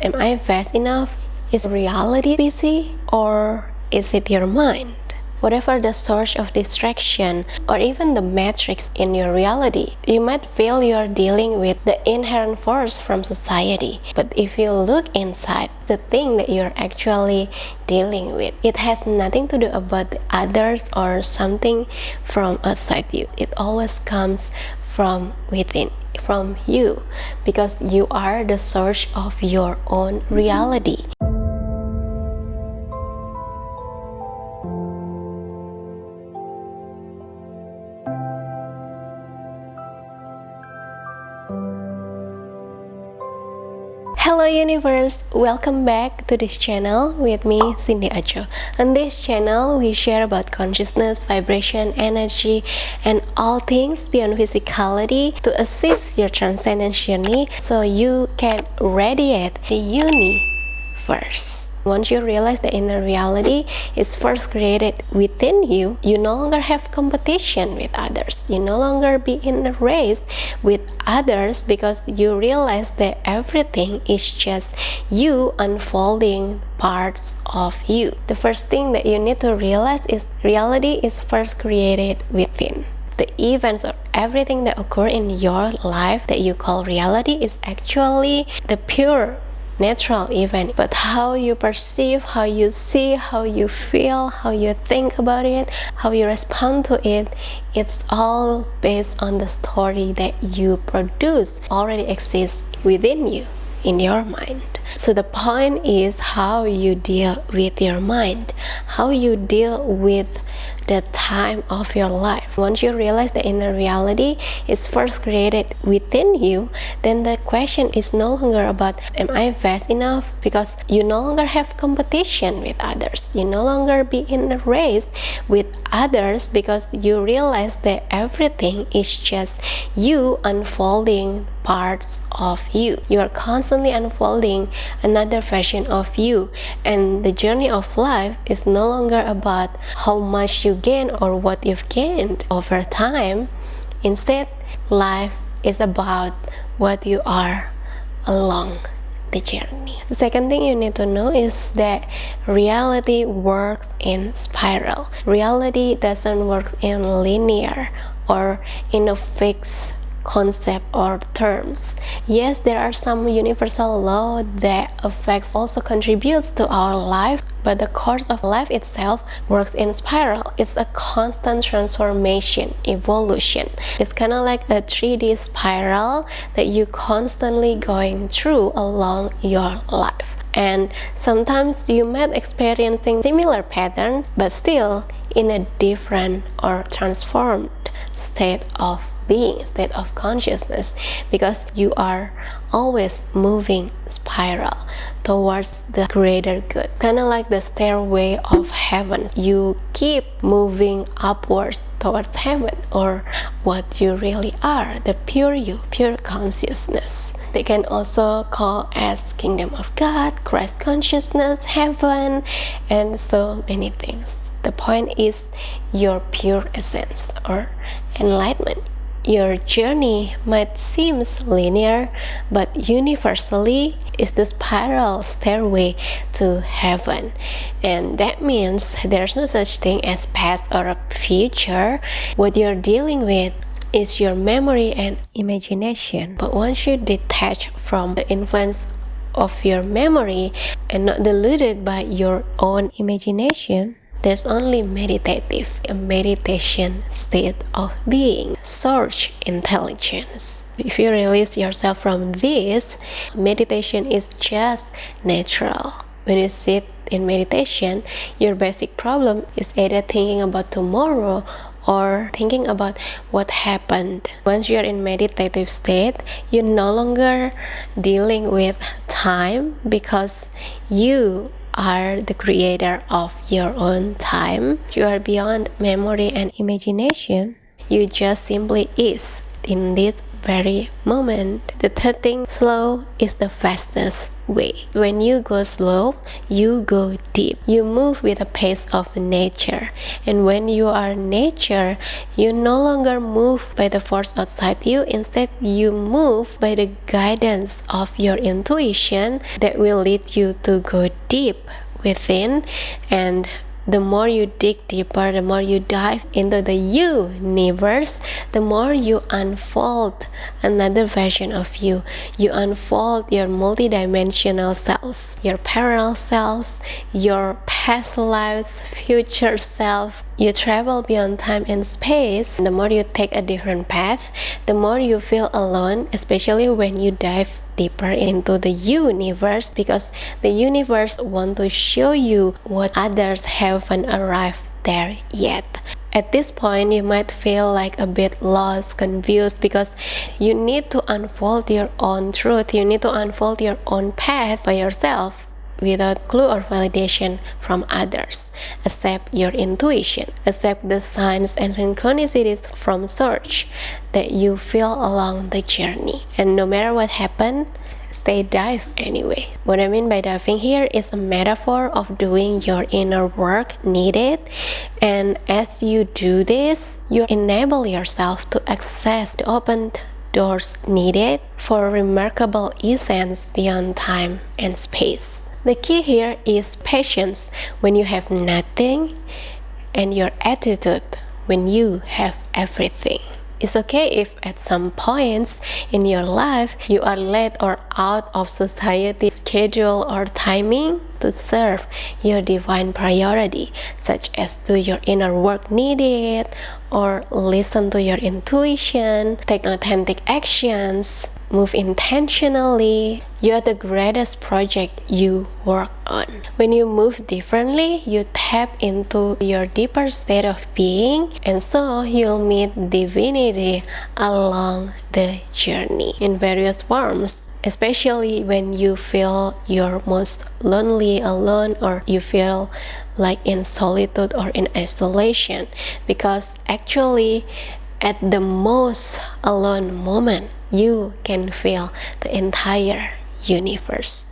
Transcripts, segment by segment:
Am I vast enough? Is reality busy? Or is it your mind? Whatever the source of distraction or even the matrix in your reality, you might feel you're dealing with the inherent force from society. But if you look inside, the thing that you're actually dealing with, it has nothing to do about the others or something from outside you. It always comes from within, from you, because you are the source of your own reality. Hello universe, welcome back to this channel with me, Cindyaco. On this channel, we share about consciousness, vibration, energy, and all things beyond physicality to assist your transcendence journey so you can radiate the universe. Once you realize the inner reality is first created within you, you no longer have competition with others. You no longer be in a race with others because you realize that everything is just you unfolding parts of you. The first thing that you need to realize is reality is first created within. The events or everything that occur in your life that you call reality is actually the pure natural event, but how you perceive, how you see, how you feel, how you think about it, how you respond to it, it's all based on the story that you produce already exists within you, in your mind. So the point is how you deal with your mind, how you deal with the time of your life. Once you realize the inner reality is first created within you, then the question is no longer about am I vast enough, because you no longer have competition with others. You no longer be in a race with others because you realize that everything is just you unfolding parts of you. You are constantly unfolding another version of you, and the journey of life is no longer about how much you gain or what you've gained over time. Instead, life is about what you are along the journey. The second thing you need to know is that reality works in spiral. Reality doesn't work in linear or in a fixed concept or terms. Yes, there are some universal law that affects, also contributes to our life, but the course of life itself works in spiral. It's a constant transformation, evolution. It's kind of like a 3D spiral that you constantly going through along your life. And sometimes you might experiencing similar pattern, but still in a different or transformed state of being, state of consciousness, because you are always moving spiral towards the greater good, kind of like the stairway of heaven. You keep moving upwards towards heaven, or what you really are, the pure you, pure consciousness. They can also call as kingdom of God, Christ consciousness, heaven, and so many things. The point is your pure essence or enlightenment. Your journey might seem linear, but universally is the spiral stairway to heaven. And that means there's no such thing as past or a future. What you're dealing with is your memory and imagination. But once you detach from the influence of your memory and not deluded by your own imagination, there's only meditative, a meditation state of being, source intelligence. If you release yourself from this, meditation is just natural. When you sit in meditation, your basic problem is either thinking about tomorrow or thinking about what happened. Once you're in meditative state, you're no longer dealing with time because you are the creator of your own time. You are beyond memory and imagination. You just simply is in this very moment. The third thing, slow is the fastest way. When you go slow, you go deep. You move with the pace of nature. And when you are nature, you no longer move by the force outside you. Instead, you move by the guidance of your intuition that will lead you to go deep within. And the more you dig deeper, the more you dive into the universe, the more you unfold another version of you. You unfold your multidimensional selves, your parallel selves, your past lives, future self. You travel beyond time and space. The more you take a different path, the more you feel alone, especially when you dive deeper into the universe, because the universe wants to show you what others haven't arrived there yet. At this point, you might feel like a bit lost, confused, because you need to unfold your own truth. You need to unfold your own path by yourself, without clue or validation from others. Accept your intuition. Accept the signs and synchronicities from source that you feel along the journey. And no matter what happens, stay dive anyway. What I mean by diving here is a metaphor of doing your inner work needed. And as you do this, you enable yourself to access the open doors needed for remarkable essence beyond time and space. The key here is patience when you have nothing, and your attitude when you have everything. It's okay if at some points in your life you are late or out of society's schedule or timing to serve your divine priority, such as do your inner work needed, or listen to your intuition, take authentic actions, move intentionally. You are the greatest project you work on. When you move differently, you tap into your deeper state of being, and so you'll meet divinity along the journey in various forms. Especially when you feel you're most lonely, alone, or you feel like in solitude or in isolation, because actually at the most alone moment, you can feel the entire universe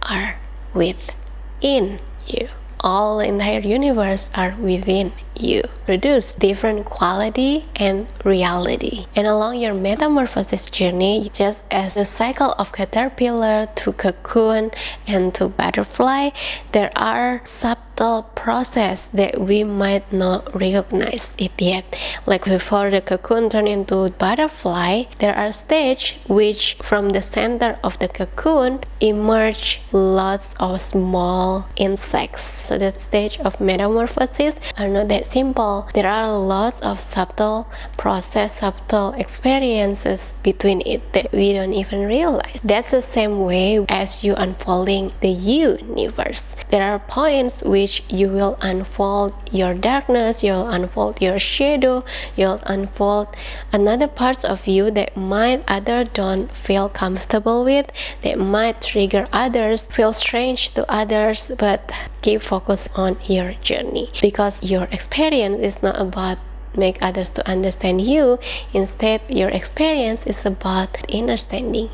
are within you. All the entire universe are within you. Produce different quality and reality. And along your metamorphosis journey, just as the cycle of caterpillar to cocoon and to butterfly, there are subtle process that we might not recognize it yet. Like before the cocoon turn into butterfly, there are stages which from the center of the cocoon emerge lots of small insects. So that stage of metamorphosis are not that simple. There are lots of subtle process, subtle experiences between it that we don't even realize. That's the same way as you unfolding the universe. There are points which you will unfold your darkness, you'll unfold your shadow, you'll unfold another parts of you that might others don't feel comfortable with, that might trigger others, feel strange to others, but keep focus on your journey, because your experience is not about make others to understand you. Instead, your experience is about understanding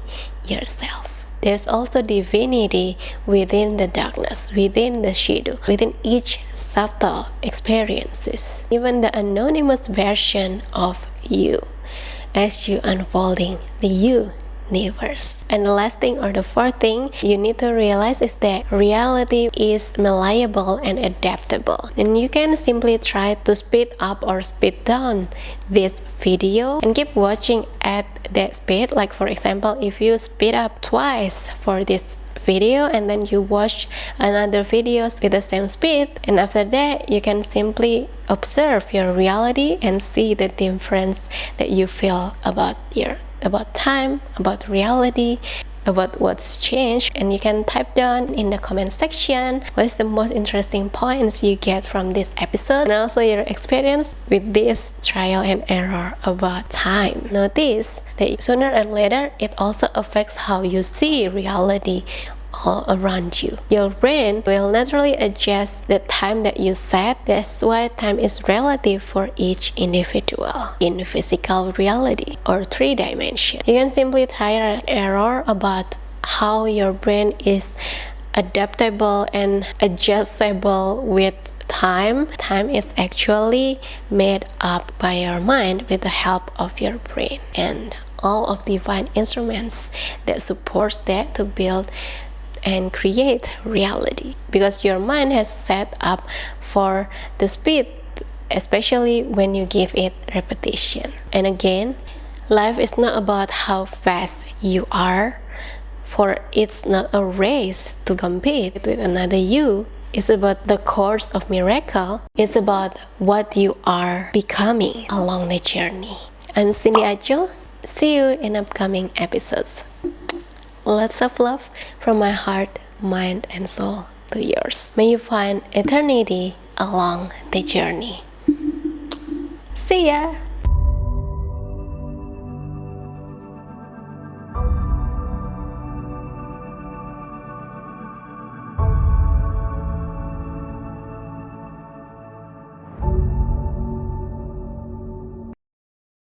yourself. There's also divinity within the darkness, within the shadow, within each subtle experiences, even the anonymous version of you as you unfolding the universe. And the last thing, or the fourth thing you need to realize, is that reality is malleable and adaptable. And you can simply try to speed up or speed down this video and keep watching at that speed. Like for example, if you speed up twice for this video and then you watch another videos with the same speed, and after that you can simply observe your reality and see the difference that you feel about time, about reality, about what's changed. And you can type down in the comment section what is the most interesting points you get from this episode, and also your experience with this trial and error about time. Notice that sooner or later it also affects how you see reality all around you. Your brain will naturally adjust the time that you set. That's why time is relative for each individual in physical reality or 3 dimension. You can simply trial and error about how your brain is adaptable and adjustable with time. Time is actually made up by your mind with the help of your brain and all of divine instruments that supports that to build and create reality, because your mind has set up for the speed, especially when you give it repetition. And again, life is not about how fast you are, for it's not a race to compete with another you. It's about the course of miracle. It's about what you are becoming along the journey. I'm Cindyaco. See you in upcoming episodes. Lots of love from my heart, mind, and soul to yours. May you find eternity along the journey. See ya!